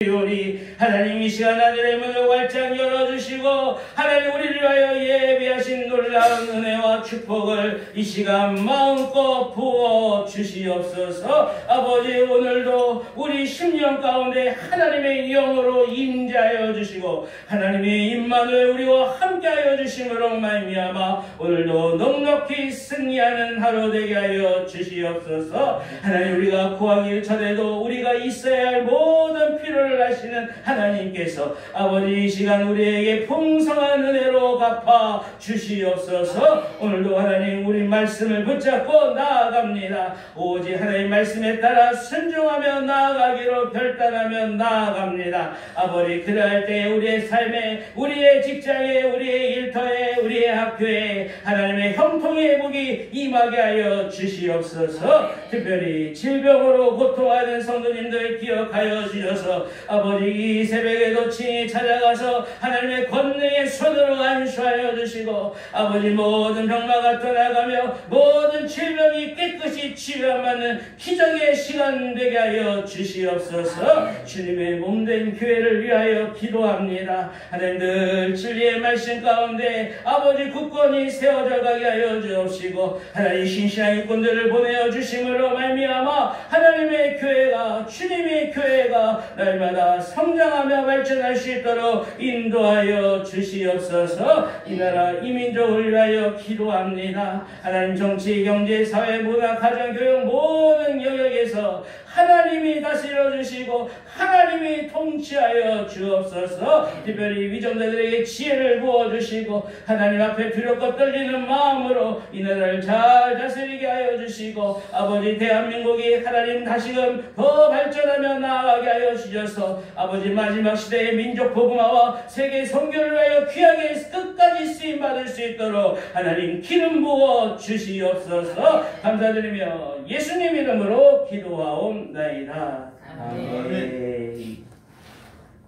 요리 하나님 이 시간 하늘의 문을 활짝 열어주시고 하나님 우리를 위하여 예비하신 놀라운 은혜와 축복을 이 시간 마음껏 부어 주시옵소서. 아버지 오늘도 우리 심령 가운데 하나님의 영으로 임재하여 주시고 하나님의 임마누엘 우리와 함께하여 주심으로 말미암아 오늘도 넉넉히 승리하는 하루 되게 하여 주시옵소서. 하나님 우리가 구하기 전에도 우리가 있어야 할 모든 필요를 하시는 하나님께서 아버지 이 시간 우리에게 풍성한 은혜로 갚아 주시옵소서. 오늘도 하나님 우리 말씀을 붙잡고 나아갑니다. 오직 하나님 말씀에 따라 순종하며 나아가기로 결단하며 나아갑니다. 아버지 그러할 때 우리의 삶에 우리의 직장에 우리의 일터에 우리의 학교에 하나님의 형통의 복이 임하게 하여 주시옵소서. 특별히 질병으로 고통하는 성도님들 기억하여 주셔서 아버지 이 새벽에도 친히 찾아가서 하나님의 권능의 손으로 안수하여 주시고 아버지 모든 병마가 떠나가며 모든 질병이 깨끗이 치료받는 기적의 시간 되게 하여 주시옵소서. 주님의 몸된 교회를 위하여 기도합니다. 하나님 늘 진리의 말씀 가운데 아버지 굳건히 세워져 가게 하여 주옵시고 하나님 신실한 일꾼들을 보내어 주심으로 말미암아 하나님의 교회가 주님의 교회가 날마다 성장하며 발전할 수 있도록 인도하여 주시옵소서. 이 나라 이 민족을 위하여 기도합니다. 하나님 정치, 경제, 사회, 문화, 가정, 교육 모든 영역에서 하나님이 다스려 주시고 하나님이 통치하여 주옵소서. 특별히 위정자들에게 지혜를 부어주시고 하나님 앞에 두렵고 떨리는 마음으로 이 나라를 잘 다스리게 하여 주시고 아버지 대한민국이 하나님 다시금 더 발전하며 나아가게 하여 주셔서 아버지 마지막 시대의 민족 복음화와 세계 선교를 위하여 귀하게 끝까지 쓰임받을 수 있도록 하나님 기름 부어 주시옵소서. 감사드리며 예수님 이름으로 기도하옵나이다. 아멘.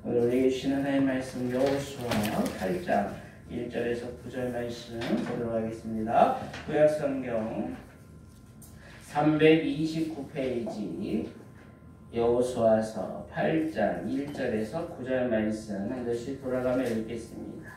오늘 우리에게 주시는 하나님의 말씀 여호수아 8장 1절에서 9절 말씀 보도록 하겠습니다. 구약성경 329페이지 여호수아서 8장 1절에서 9절 말씀 한 절씩 돌아가며 읽겠습니다.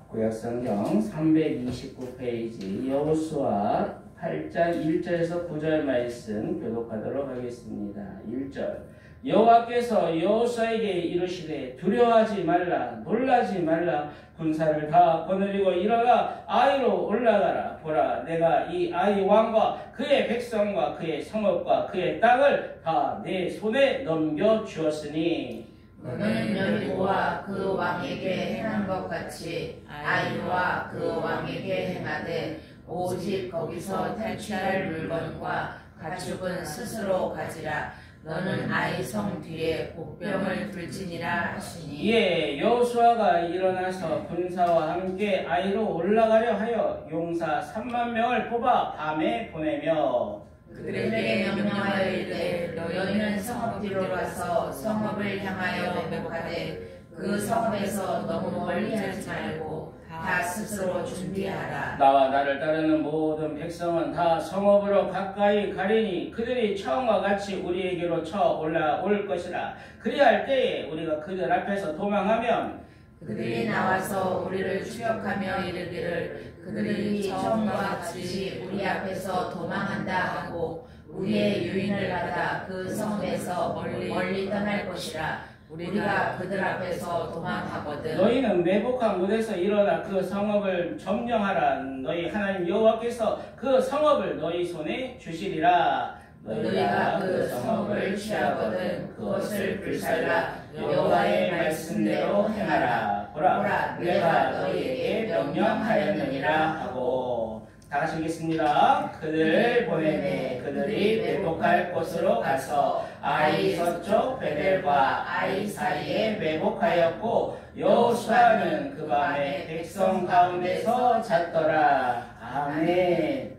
구약성경 329페이지 여호수아 8장 1절에서 9절 말씀 교독하도록 하겠습니다. 1절 여호와께서 여호수아에게 이르시되 두려워하지 말라 놀라지 말라 군사를 다 거느리고 일어나 아이로 올라가라. 보라 내가 이 아이 왕과 그의 백성과 그의 성읍과 그의 땅을 다 내 손에 넘겨 주었으니 너는 여리고와 그 왕에게 행한 것 같이 아이와 그 왕에게 행하되 오직 거기서 탈취할 물건과 가축은 스스로 가지라. 너는 아이 성 뒤에 복병을 둘지니라 하시니. 예, 여호수아가 일어나서 군사와 함께 아이로 올라가려 하여 용사 3만 명을 뽑아 밤에 보내며 그들에게 명령하여 이르되 너희는 성읍 뒤로 가서 성읍을 향하여 매복하되 그 성읍에서 너무 멀리 하지 말고 다 스스로 준비하라. 나와 나를 따르는 모든 백성은 다 성읍으로 가까이 가리니 그들이 처음과 같이 우리에게로 쳐 올라올 것이라. 그리할 때에 우리가 그들 앞에서 도망하면 그들이 나와서 우리를 추격하며 이르기를 그들이 처음과 같이 우리 앞에서 도망한다 하고 우리의 유인을 받아 그 성읍에서 멀리 떠날 것이라. 우리가 그들 앞에서 도망하거든. 너희는 매복한 곳에서 일어나 그 성읍을 점령하라. 너희 하나님 여호와께서 그 성읍을 너희 손에 주시리라. 너희가 그 성읍을 취하거든 그것을 불살라 여호와의 말씀대로 행하라. 보라 내가 너희에게 명령하였느니라 하고 다 같이 읽겠습니다. 그들을 보내매 그들이 매복할 곳으로 가서 아이 서쪽 베델과 아이 사이에 매복하였고 여호수아는 그 밤에 백성 가운데서 잤더라. 아멘.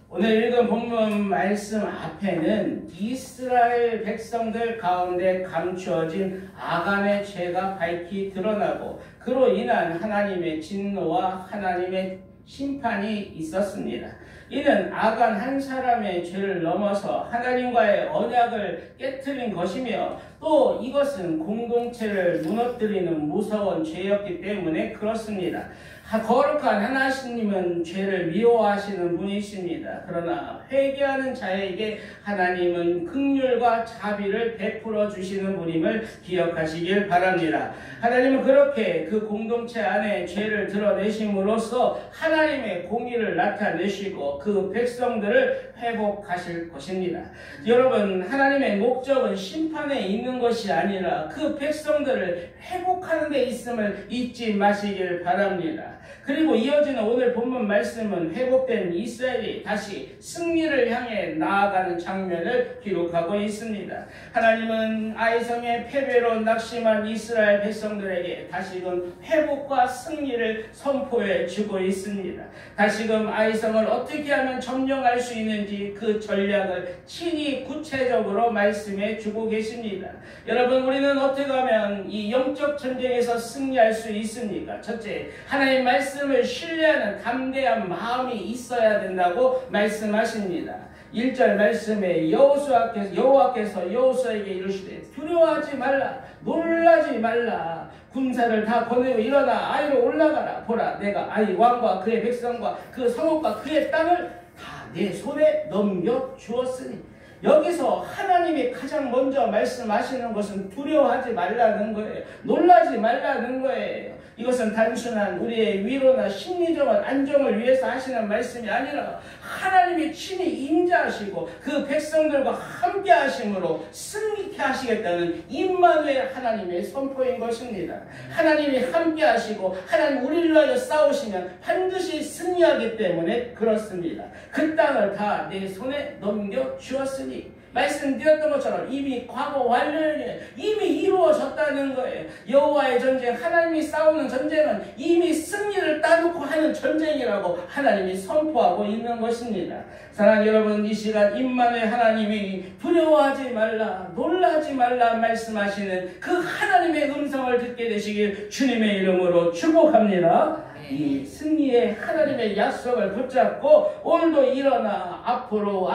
오늘 읽은 본문 말씀 앞에는 이스라엘 백성들 가운데 감추어진 아간의 죄가 밝히 드러나고 그로 인한 하나님의 진노와 하나님의 심판이 있었습니다. 이는 아간 한 사람의 죄를 넘어서 하나님과의 언약을 깨트린 것이며 또 이것은 공동체를 무너뜨리는 무서운 죄였기 때문에 그렇습니다. 거룩한 하나님은 죄를 미워하시는 분이십니다. 그러나 회개하는 자에게 하나님은 긍휼과 자비를 베풀어 주시는 분임을 기억하시길 바랍니다. 하나님은 그렇게 그 공동체 안에 죄를 드러내심으로써 하나님의 공의를 나타내시고 그 백성들을 회복하실 것입니다. 여러분, 하나님의 목적은 심판에 있는 것이 아니라 그 백성들을 회복하는 데 있음을 잊지 마시길 바랍니다. 그리고 이어지는 오늘 본문 말씀은 회복된 이스라엘이 다시 승리를 향해 나아가는 장면을 기록하고 있습니다. 하나님은 아이성의 패배로 낙심한 이스라엘 백성들에게 다시금 회복과 승리를 선포해 주고 있습니다. 다시금 아이성을 어떻게 하면 점령할 수 있는지 그 전략을 친히 구체적으로 말씀해 주고 계십니다. 여러분, 우리는 어떻게 하면 이 영적 전쟁에서 승리할 수 있습니까? 첫째, 하나님의 말씀을 신뢰하는 담대한 마음이 있어야 된다고 말씀하십니다. 1절 말씀에 여호와께서 여호수아에게 이르시되 두려워하지 말라, 놀라지 말라, 군사를 다 거느리고 일어나 아이로 올라가라. 보라, 내가 아이 왕과 그의 백성과 그 성읍과 그의 땅을 다 내 손에 넘겨 주었으니. 여기서 하나님이 가장 먼저 말씀하시는 것은 두려워하지 말라는 거예요. 놀라지 말라는 거예요. 이것은 단순한 우리의 위로나 심리적인 안정을 위해서 하시는 말씀이 아니라 하나님이 친히 임재하시고 그 백성들과 함께 하심으로 승리케 하시겠다는 임마누엘 하나님의 선포인 것입니다. 하나님이 함께 하시고 하나님 우리를 위하여 싸우시면 반드시 승리하기 때문에 그렇습니다. 그 땅을 다 내 손에 넘겨 주었으니, 말씀드렸던 것처럼 이미 과거 완료에 이미 이루어졌다는 거예요. 여호와의 전쟁, 하나님이 싸우는 전쟁은 이미 승리를 따놓고 하는 전쟁이라고 하나님이 선포하고 있는 것입니다. 사랑하는 여러분, 이 시간 임마누엘 하나님이 두려워하지 말라, 놀라지 말라 말씀하시는 그 하나님의 음성을 듣게 되시길 주님의 이름으로 축복합니다. 이 승리의 하나님의 약속을 붙잡고 오늘도 일어나 앞으로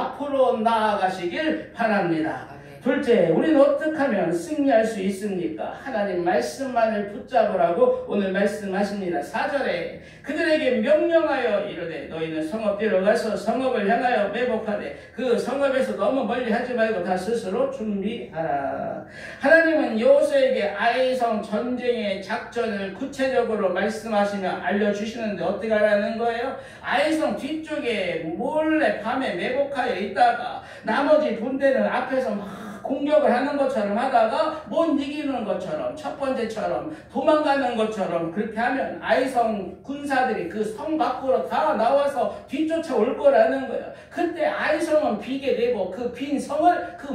나아가시길 바랍니다. 둘째, 우리는 어떻게 하면 승리할 수 있습니까? 하나님 말씀만을 붙잡으라고 오늘 말씀하십니다. 4절에 그들에게 명령하여 이르되 너희는 성읍뒤로 가서 성읍을 향하여 매복하되 그 성읍에서 너무 멀리 하지 말고 다 스스로 준비하라. 하나님은 여호수아에게 아이성 전쟁의 작전을 구체적으로 말씀하시며 알려주시는데 어떻게 하라는 거예요? 아이성 뒤쪽에 몰래 밤에 매복하여 있다가 나머지 군대는 앞에서 막 공격을 하는 것처럼 하다가 못 이기는 것처럼, 첫 번째처럼 도망가는 것처럼 그렇게 하면 아이성 군사들이 그 성 밖으로 다 나와서 뒤쫓아 올 거라는 거예요. 그때 아이성은 비게 되고 그 빈 성을 그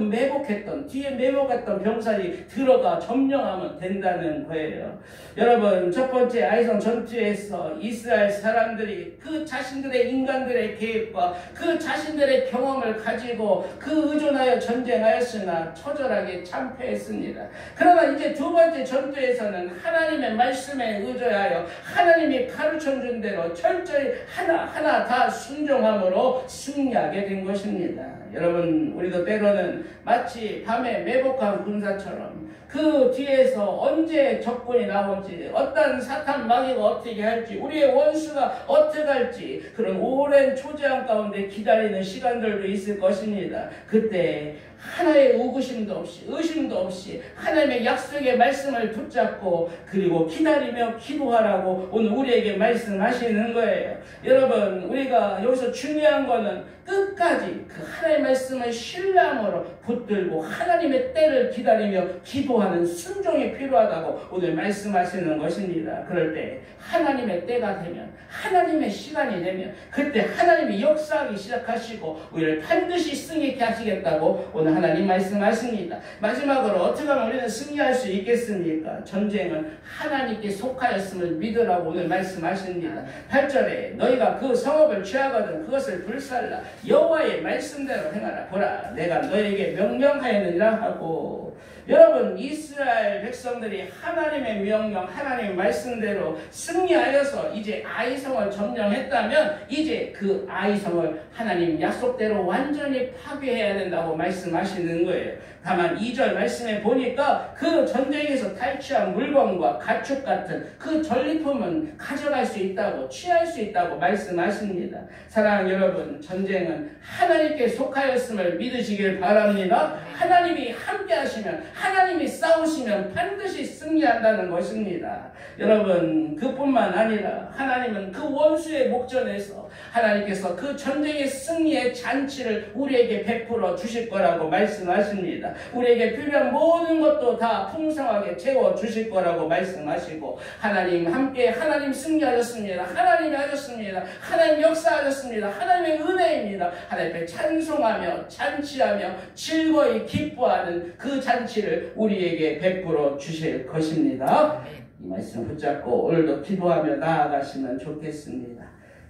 뒤에 매복했던 병사들이 들어가 점령하면 된다는 거예요. 여러분, 첫 번째 아이성 전투에서 이스라엘 사람들이 그 자신들의 인간들의 계획과 그 자신들의 경험을 가지고 그 의존하여 전쟁하였으나 처절하게 참패했습니다. 그러나 이제 두 번째 전투에서는 하나님의 말씀에 의존하여 하나님이 가르쳐준 대로 철저히 하나하나 다 순종함으로 승리하게 된 것입니다. 여러분, 우리도 때로는 마치 밤에 매복한 군사처럼 그 뒤에서 언제 적군이 나올지, 어떤 사탄 마귀가 어떻게 할지, 우리의 원수가 어떻게 할지 그런 오랜 초제한 가운데 기다리는 시간들도 있을 것입니다. 그때 하나의 의구심도 없이 의심도 없이 하나님의 약속의 말씀을 붙잡고 그리고 기다리며 기도하라고 오늘 우리에게 말씀하시는 거예요. 여러분, 우리가 여기서 중요한 거는 끝까지 그 하나님의 말씀을 신뢰함으로 붙들고 하나님의 때를 기다리며 기도하는 순종이 필요하다고 오늘 말씀하시는 것입니다. 그럴 때 하나님의 때가 되면, 하나님의 시간이 되면 그때 하나님이 역사하기 시작하시고 우리를 반드시 승리케 하시겠다고 오늘 하나님 말씀하십니다. 마지막으로 어떻게 하면 우리는 승리할 수 있겠습니까? 전쟁은 하나님께 속하였음을 믿으라고 오늘 말씀하십니다. 8절에 너희가 그 성읍을 취하거든 그것을 불살라 여호와의 말씀대로 행하라. 보라, 내가 너에게 명령하였느니라 하고, 여러분, 이스라엘 백성들이 하나님의 명령, 하나님의 말씀대로 승리하여서 이제 아이성을 점령했다면 이제 그 아이성을 하나님 약속대로 완전히 파괴해야 된다고 말씀하시는 거예요. 다만 2절 말씀에 보니까 그 전쟁에서 탈취한 물건과 가축 같은 그 전리품은 가져갈 수 있다고, 취할 수 있다고 말씀하십니다. 사랑하는 여러분, 전쟁은 하나님께 속하였음을 믿으시길 바랍니다. 하나님이 함께 하시면, 하나님이 싸우시면 반드시 승리한다는 것입니다. 여러분, 그뿐만 아니라 하나님은 그 원수의 목전에서 하나님께서 그 전쟁의 승리의 잔치를 우리에게 베풀어 주실 거라고 말씀하십니다. 우리에게 필요한 모든 것도 다 풍성하게 채워 주실 거라고 말씀하시고, 하나님 함께, 하나님 승리하셨습니다. 하나님이 하셨습니다. 하나님 역사하셨습니다. 하나님의 은혜입니다. 하나님께 찬송하며 잔치하며 즐거이 기뻐하는 그 잔치를 우리에게 베풀어 주실 것입니다. 이 말씀 붙잡고 오늘도 기도하며 나아가시면 좋겠습니다.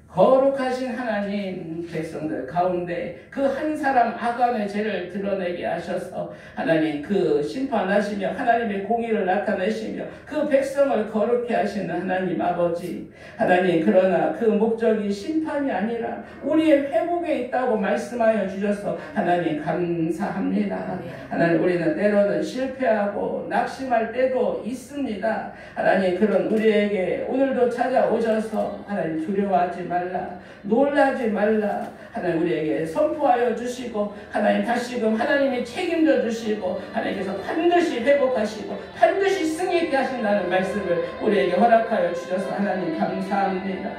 거룩하신 하나님, 백성들 가운데 그 한 사람 아간의 죄를 드러내게 하셔서 하나님 그 심판하시며 하나님의 공의를 나타내시며 그 백성을 거룩해 하시는 하나님 아버지, 하나님, 그러나 그 목적이 심판이 아니라 우리의 회복에 있다고 말씀하여 주셔서 하나님 감사합니다. 하나님, 우리는 때로는 실패하고 낙심할 때도 있습니다. 하나님, 그런 우리에게 오늘도 찾아오셔서 하나님 두려워하지 말라, 놀라지 말라, 하나님 우리에게 선포하여 주시고, 하나님 다시금 하나님이 책임져 주시고, 하나님께서 반드시 회복하시고 반드시 승리케 하신다는 말씀을 우리에게 허락하여 주셔서 하나님 감사합니다.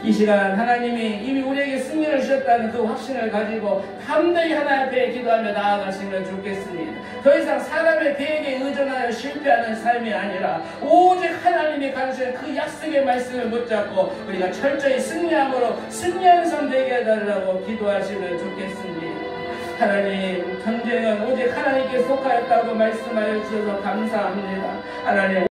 이 시간 하나님이 이미 우리에게 승리를 주셨다는 그 확신을 가지고 담대히 하나님 앞에 기도하며 나아가시면 좋겠습니다. 더 이상 사람의 계획에 의존하여 실패하는 삶이 아니라 오직 하나님이 가르치는 그 약속의 말씀을 붙잡고 우리가 철저히 승리함으로 승리하는 삶 되게 해달라고 기도하시면 좋겠습니다. 하나님, 전쟁은 오직 하나님께 속하였다고 말씀하여 주셔서 감사합니다. 하나님,